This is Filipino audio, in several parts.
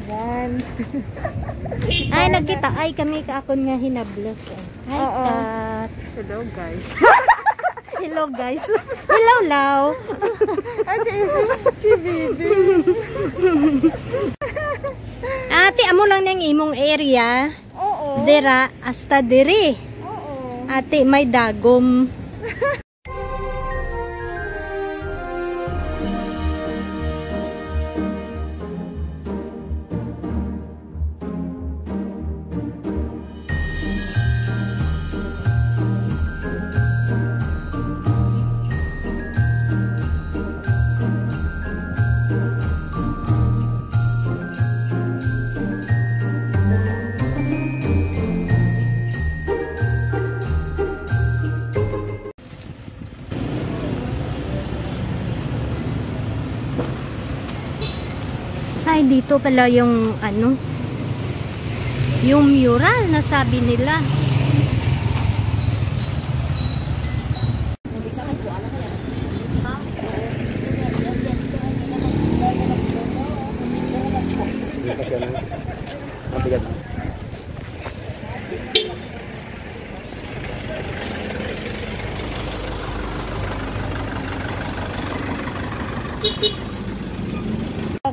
Yan. Ay, nagkita. Ay, kami kaakon nga hinablos. Hi, Kat. Hello, guys. Hello, guys. Hello, Lau. Okay, si Bibi. Ate, amo lang niyang imong area. Oo. Dera, hasta diri. Oo. Ate, may dagom. Ay, dito pala yung ano, yung mural na sabi nila.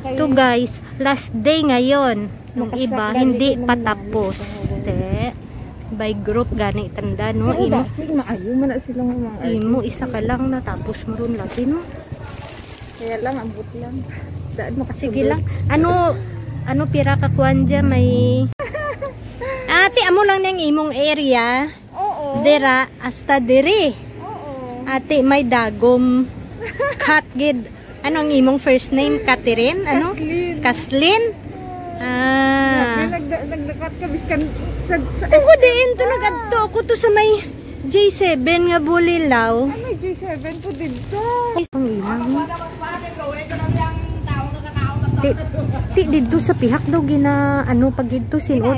Ito guys, last day ngayon. Nung iba, hindi pa tapos. By group, gani tanda, no? Imo, isa ka lang na tapos mo ron lagi, no? Kaya lang, ambot lang. Daan mo kasi. Sige lang. Ano pira ka kuan dyan, may... Ate, amo lang niyang imong area. Oo. Dera, hasta diri. Oo. Ate, may dagom. Katgid. Ano ang imong first name? Catherine? Ano? Kaslin? Nagdakat ka biskan Ako din to nagadto ako to sa may J7 nga Bulilaw. Ano J7 po dito? Ang ilang. Ti dito sa pihak daw gina ano pag dito sino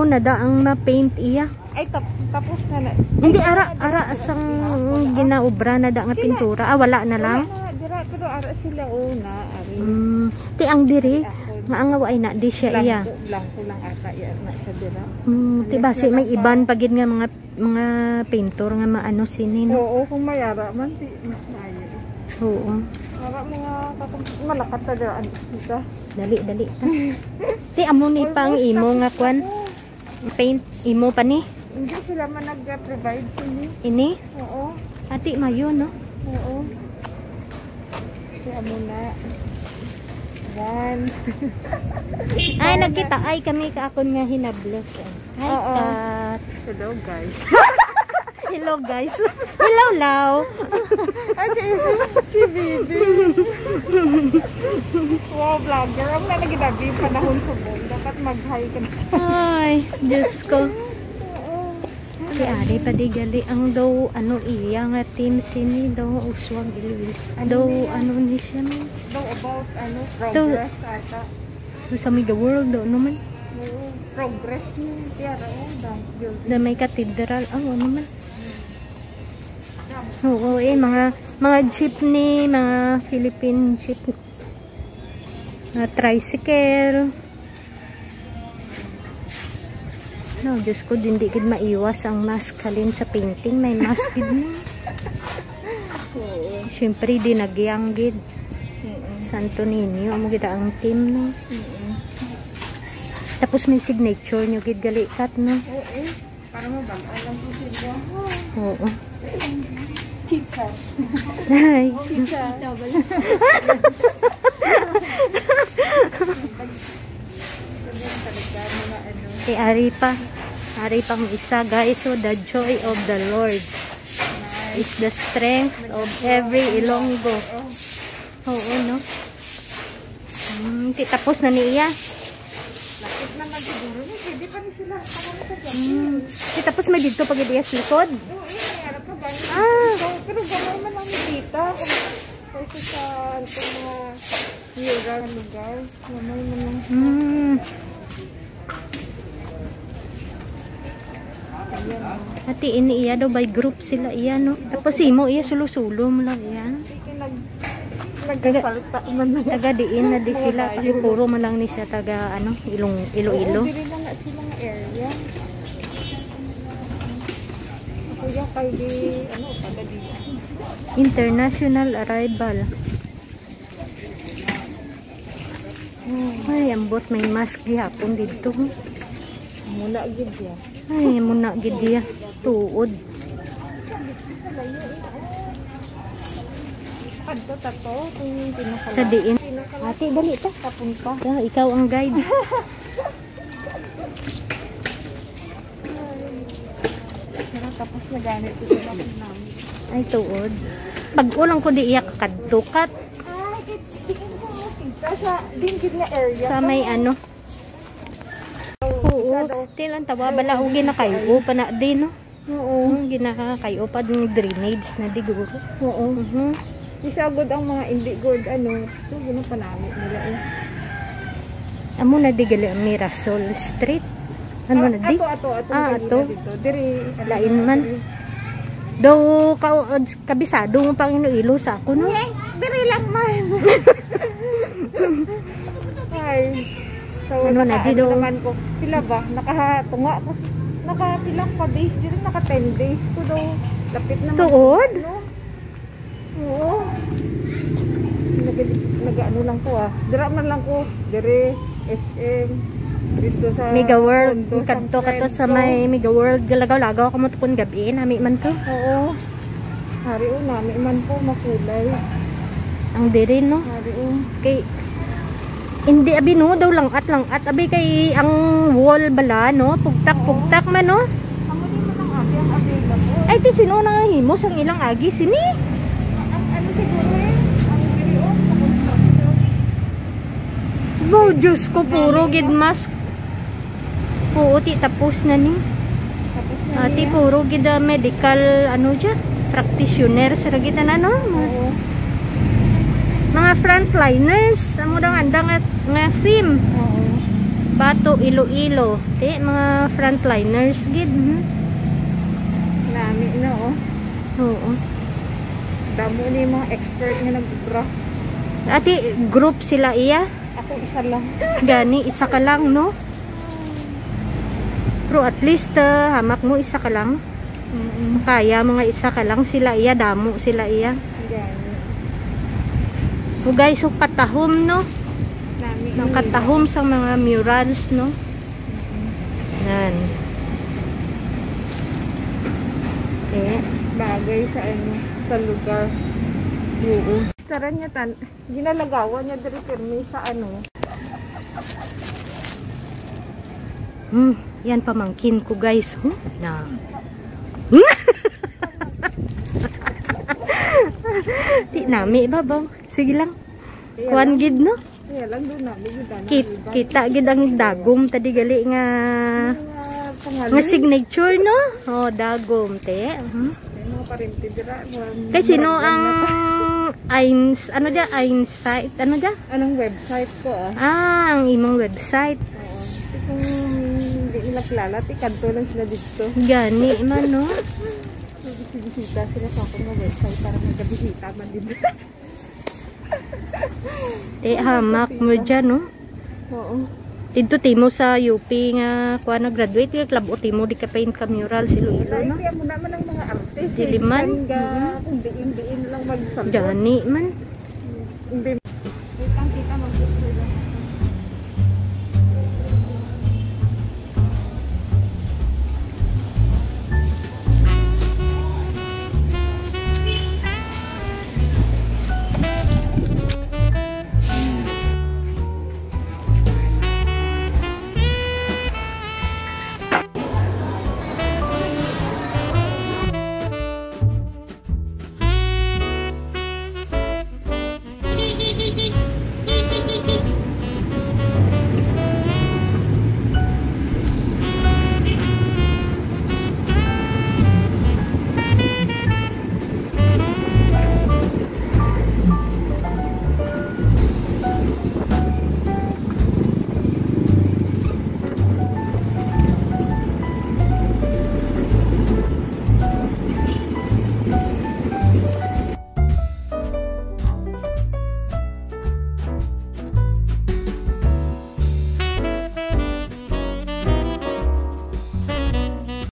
na da ang ma-paint iya. Ay tapos na. Hindi ara asang ginaobra na da nga pintura. Ah wala na lang. Pero ara sila una. Ti ang diri nga ang ay na di siya iya. Blanco lang ata iya na siya dira. Ti basi may iban pagid nga mga painter nga maano sini no. Oo, kung mayara man ti mas maayo. Oo. Para mga malakat ta dira kita. Dali. Ti amo ni pang imo nga kwan. Paint imo pa ni. Hindi sila man nag-provide sini. Ini? Oo. Ati mayo no. Oo. Kaya muna. Yan. Ay, nagkita. Ay, kami kaakon nga hinablos. Hi, Kat. Hello, guys. Hello, guys. Hello, Lau. Okay, si Bibi. Wow, vlogger. Ang na naginabi panahon sa buong. Dapat mag-hi ka na. Ay, Diyos ko. Si Ari padigali ang daw ano iya nga team sini daw uswag ilwil. Daw ano ni siya man. Daw about ano progress ata. Sa may the world daw naman. Progress niya daw. Da may cathedral ang ano man. Oo mga jeepney, mga Philippine jeep. Mga tricycle. No, Diyos ko, hindi kid maiwas ang mask halin sa painting. May mask kid mo. Siyempre, di nagyang gid. Santo Niño, amo kita ang team, no? Tapos may signature nyo gid galikat, no? Oo, para mabagal lang po sila. Oo. Chika. Ay. Chika. Ari pang isa guys. So the joy of the Lord is the strength of every Ilonggo. Oo no. Tapos na niya. Lapit naman siguro no. Pwede pa rin sila. Tapos may dito pag idiyas likod. Oo, mayroon pa ba? Pero gano'n man lang dito. Kasi sa mga lugar. Gamay man lang. Ati ini iya daw by group sila iya no. Tapos imo iya sulo-sulo mo lang iya. Nagkasalta man na. Taga diin na di sila kasi puro man lang ni siya taga ano, Iloilo. Oo, dili lang na sila nga area. Kuya kay di ano taga di. International arrival. Ay, ambot may mask gihapon dito. Muna gid ya. Ay, muna gid diya. Tuod. Adto tato kung pinakala. Sa diin. Ate, dali ta. Papunta. Ikaw ang guide. Pero tapos na gamit ko sa namin. Ay, tuod. Pag ulang ko di iyak kadtukat Ay, tingin ko kita sa dingkit na area. sa may ano. Oo. Tilan tawa bala o ginakayo pa na din no. Oo. Ginakayo pa din drainage na diguro. Oo. Isa good ang mga hindi good ano. Ito gino pa namin nila eh. Amo na di gali ang Mirasol Street. Ano na di? Ato. Ato. Diri. Lain man. Do kabisado mo pang Iloilo sa ako no. Diri lang man. Ay. So, Ano na, di do? naman ko. Sila ba? Nakatunga ko. Nakatilang pa days. Dito naka 10 days ko daw. Lapit naman. Tuod? Ano? Oo. Nag-ano lang ko ah. Dira man lang ko. Diri, SM. Dito sa Mega World. Tondo, Kadto San kato sa Fred, may Mega World. Galagaw-lagaw ka mo tukon gabi. Nami man to. Oo. Hari o, nami man po makulay. Ang diri no. Hari o. Kay hindi abi no daw lang at abi kay ang wall bala no pugtak man no. Amo di man ang agi ang available. Ay ti sino na himos ang ilang agi sini. Ano siguro eh? Ang diri o. Sa construction. Wow, Diyos ko puro gid mask. Puuti tapos na ni. Tapos na Ati niya. puro gid medical ano dyan practitioner sa gid na no. Oo. Mga frontliners amo dang andang at nga sim. Oo. Bato Iloilo. Ti mga frontliners gid. Nami na oh. Oo. Damo ni mga expert nga nag-bra. Ati group sila iya. Ako isa lang. Gani isa ka lang no. Pero at least hamak mo isa ka lang. Kaya mga isa ka lang sila iya damo sila iya. Gani. So guys, so katahom no. Nami. Ng katahom sa mga murals no. Yan. Okay. Bagay sa ano, sa lugar. Oo. Tara niya ginalagawan niya diri pirmi sa ano. Yan pamangkin ko guys. Na. Di nami babaw. Sige lang. Kuan gid no. Kaya lang doon nami Kita gid ang dagom tadi gali nga nga signature no. Oh, dagom te. Ano pa rin tidira. Kay sino ang ano dia Einstein ano dia? Anong website ko ah? Ang imong website. Oo. Kung hindi nila kilala, kanto lang sila dito. Gani man no. Bisita sila sa akong website para magkabisita man din. Hamak mo dyan no. Oo. Dito timo sa UP nga kuha na graduate ka club o timo di ka paint ka mural si Iloilo no. Kaya mo naman ang mga artist. Diliman. Kung diin lang magsalita. Gani man. Hindi